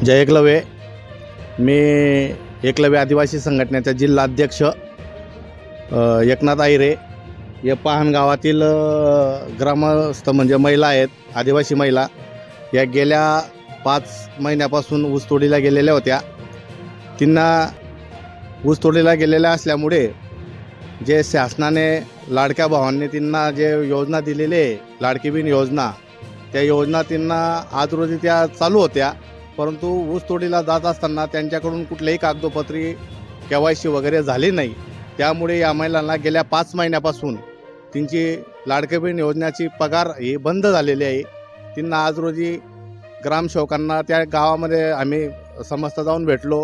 जय एकलव्य. मी एकलव्य आदिवासी संघटनेचा जिल्हा अध्यक्ष एकनाथ आहिरे. या पाहण गावातील ग्रामस्थ म्हणजे महिला आहेत, आदिवासी महिला. या गेल्या 5 महिन्यापासून ऊसतोडीला गेलेल्या होत्या. त्यांना ऊसतोडीला गेलेल्या असल्यामुळे जे शासनाने लाडक्या भावांनी त्यांना जे योजना दिलेली आहे, लाडकी बहीण योजना, त्या योजना त्यांना आज रोजी त्या चालू होत्या. परंतु ऊसतोडीला जात असताना त्यांच्याकडून कुठलेही कागदोपत्री KYC वगैरे झाली नाही. त्यामुळे या महिलांना गेल्या 5 महिन्यापासून त्यांची लाडकी बहीण योजनेची पगार ही बंद झालेली आहे. त्यांना आज रोजी ग्रामसेवकांना त्या गावामध्ये आम्ही समस्त जाऊन भेटलो,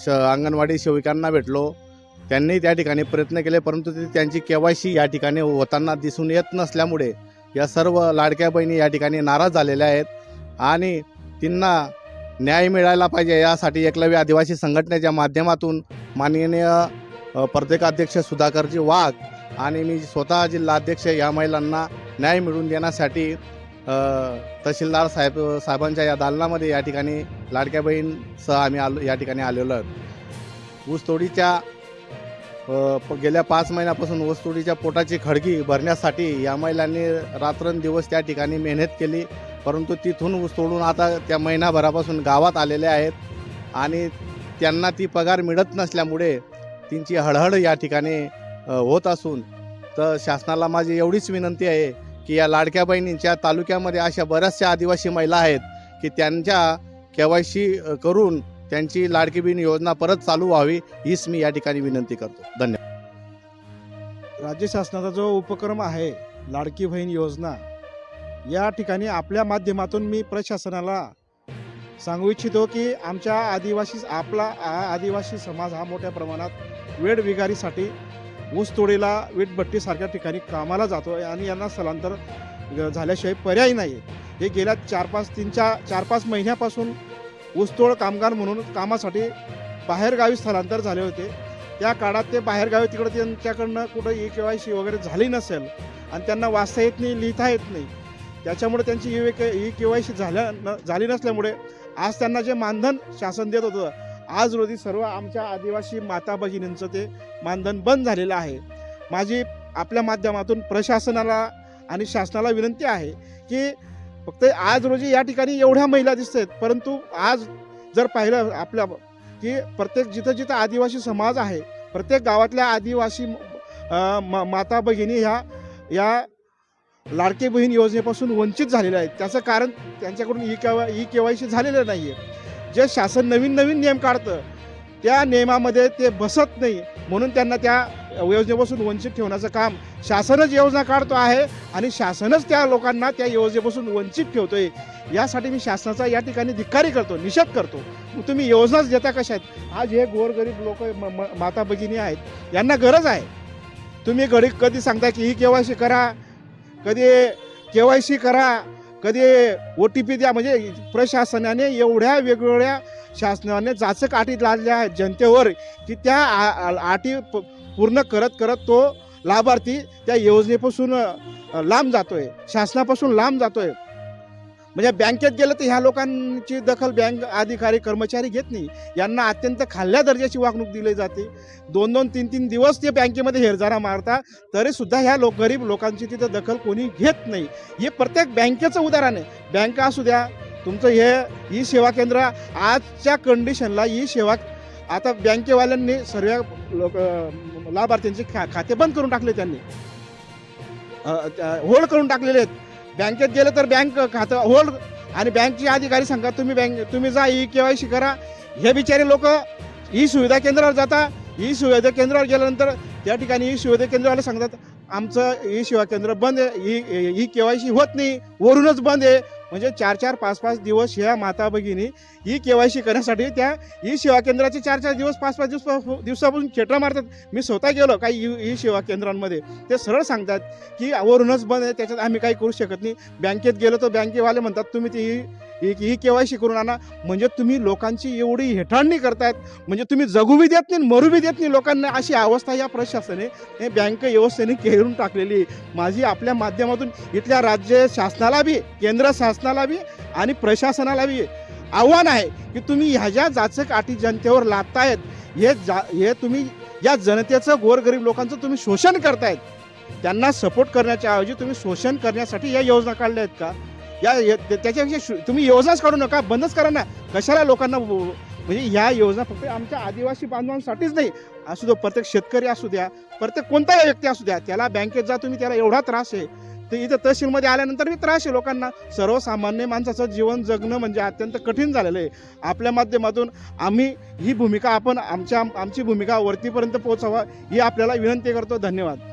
अंगणवाडी सेविकांना भेटलो. त्यांनी त्या ठिकाणी प्रयत्न केले, परंतु त्यांची KYC या ठिकाणी होताना दिसून येत नसल्यामुळे या सर्व लाडक्या बहिणी या ठिकाणी नाराज झालेल्या आहेत आणि त्यांना न्याय मिळायला पाहिजे यासाठी एकलव्य आदिवासी संघटनेच्या माध्यमातून माननीय प्रदेशाध्यक्ष सुधाकरजी वाघ आणि मी स्वतः जिल्हा अध्यक्ष या महिलांना न्याय मिळवून देण्यासाठी तहसीलदार साहेबांच्या या दालनामध्ये या ठिकाणी लाडक्या बहीणसह आम्ही या ठिकाणी आलेलो आहोत. ऊसतोडीच्या गेल्या 5 महिन्यापासून ऊसतोडीच्या पोटाची खडगी भरण्यासाठी या महिलांनी रात्रंदिवस त्या ठिकाणी मेहनत केली. परंतु तिथून ऊस तोडून आता त्या महिनाभरापासून गावात आलेले आहेत आणि त्यांना ती पगार मिळत नसल्यामुळे त्यांची हळहळ या ठिकाणी होत असून तर शासनाला माझी एवढीच विनंती आहे की या लाडक्या बहिणींच्या तालुक्यामध्ये अशा बऱ्याचशा आदिवासी महिला आहेत की त्यांच्या KYC करून त्यांची लाडकी बहीण योजना परत चालू व्हावी, हीच मी या ठिकाणी विनंती करतो. धन्यवाद. राज्य शासनाचा जो उपक्रम आहे लाडकी बहीण योजना, या ठिकाणी आपल्या माध्यमातून मी प्रशासनाला सांगू इच्छितो की आमच्या आपला आदिवासी समाज हा मोठ्या प्रमाणात वेठबिगारीसाठी ऊसतोडीला वीटभट्टीसारख्या ठिकाणी कामाला जातो आणि यांना स्थलांतर झाल्याशिवाय पर्याय नाही. हे गेल्या 4-5 महिन्यापासून ऊसतोड कामगार म्हणून कामासाठी बाहेरगावी स्थलांतर झाले होते. त्या काळात ते बाहेरगावी तिकडे त्यांच्याकडनं कुठं KYC वगैरे झाली नसेल आणि त्यांना वाचता येत नाही, लिहिता येत नाही. त्याच्यामुळे त्यांची KYC झाली नसल्यामुळे आज त्यांना जे मानधन शासन देत होतं, आज रोजी सर्व आमच्या आदिवासी माता भगिनींचं ते मानधन बंद झालेलं आहे. माझी आपल्या माध्यमातून प्रशासनाला आणि शासनाला विनंती आहे की फक्त आज रोजी या ठिकाणी एवढ्या महिला दिसत आहेत, परंतु आज जर पाहिलं आपल्या की प्रत्येक जिथं आदिवासी समाज आहे, प्रत्येक गावातल्या आदिवासी माता भगिनी या लाडकी बहीण योजनेपासून वंचित झालेल्या आहेत. त्याचं कारण त्यांच्याकडून KYC झालेलं नाही आहे. जे शासन नवीन नियम काढतं त्या नियमामध्ये ते बसत नाही, म्हणून त्यांना त्या योजनेपासून वंचित ठेवण्याचं काम शासनच योजना काढतो आहे आणि शासनच त्या लोकांना त्या योजनेपासून वंचित ठेवतोय. यासाठी मी शासनाचा या ठिकाणी धिक्कारी करतो, निषेध करतो. तुम्ही योजनाच देता कशा आहेत? आज हे गोरगरीब लोक माता भगिनी आहेत, यांना गरज आहे. तुम्ही कधी सांगता की ही KYC करा, कधी KYC करा, कधी OTP द्या. म्हणजे प्रशासनाने एवढ्या वेगवेगळ्या शासनाने जाचक अटी लादल्या आहेत जनतेवर की त्या अटी पूर्ण करत तो लाभार्थी त्या योजनेपासून लांब जातोय, शासनापासून लांब जातोय. म्हणजे बँकेत गेलं तर ह्या लोकांची दखल बँक अधिकारी कर्मचारी घेत नाही. यांना अत्यंत खाल्ल्या दर्जाची वागणूक दिली जाते. 2-2, 3-3 दिवस ते बँकेमध्ये हेरजारा मारता तरीसुद्धा ह्या गरीब लोकांची तिथं दखल कोणी घेत नाही. हे प्रत्येक बँकेचं उदाहरण आहे. बँका असू द्या, तुमचं हे ई सेवा केंद्र, आजच्या कंडिशनला ई सेवा, आता बँकेवाल्यांनी सर्व लाभार्थ्यांचे खाते बंद करून टाकले, त्यांनी होल्ड करून टाकलेले आहेत. बँकेत गेलं तर बँक खातं होल्ड आणि बँकचे अधिकारी सांगतात तुम्ही जा KYC करा. हे बिचारे लोक ई सुविधा केंद्रावर जाता. ई सुविधा केंद्रावर गेल्यानंतर त्या ठिकाणी ई सुविधा केंद्रवाले सांगतात आमचं ई सेवा केंद्र बंद आहे, KYC होत नाही, वरूनच बंद आहे. म्हणजे 4-4, 5-5 दिवस ह्या माता भगिनी KYC करण्यासाठी त्या ई सेवा केंद्राचे 4-4 दिवस, 5-5 दिवसापासून खेटरा मारतात. मी स्वतः गेलो काही ई सेवा केंद्रांमध्ये, ते सरळ सांगतात की वरूनच बंद आहे, त्याच्यात आम्ही काही करू शकत नाही. बँकेत गेलो तर बँकेवाले म्हणतात तुम्ही ती KYC करून आणा. म्हणजे तुम्ही लोकांची एवढी हेटाळणी करतायत, म्हणजे तुम्ही जगू बी देत नाही, मरू बी देत नाही लोकांना. अशी अवस्था या प्रशासनाने बँक व्यवस्थेने करून टाकलेली. माझी आपल्या माध्यमातून इथल्या राज्य शासनाला बी, केंद्र शासनाला बी आणि प्रशासनाला बी आव्हान आहे की तुम्ही ह्या जाचक अटी जनतेवर लादतायत, हे तुम्ही या जनतेचं, गोरगरीब लोकांचं तुम्ही शोषण करतायत. त्यांना सपोर्ट करण्याच्या ऐवजी तुम्ही शोषण करण्यासाठी या योजना काढल्या आहेत का? त्याच्यापेक्षा तुम्ही योजनाच काढू नका, बंदच करा ना. कशाला लोकांना म्हणजे ह्या योजना फक्त आमच्या आदिवासी बांधवांसाठीच नाही, असू दो प्रत्येक शेतकरी असू द्या, प्रत्येक कोणताही व्यक्ती असू द्या, त्याला बँकेत जा तुम्ही, त्याला एवढा त्रास आहे. तर इथं तहसीलमध्ये आल्यानंतर बी त्रास आहे लोकांना. सर्वसामान्य माणसाचं जीवन जगणं म्हणजे अत्यंत कठीण झालेलं आहे. आपल्या माध्यमातून आम्ही ही भूमिका, आमची भूमिका वरतीपर्यंत पोहोचावा ही आपल्याला विनंती करतो. धन्यवाद.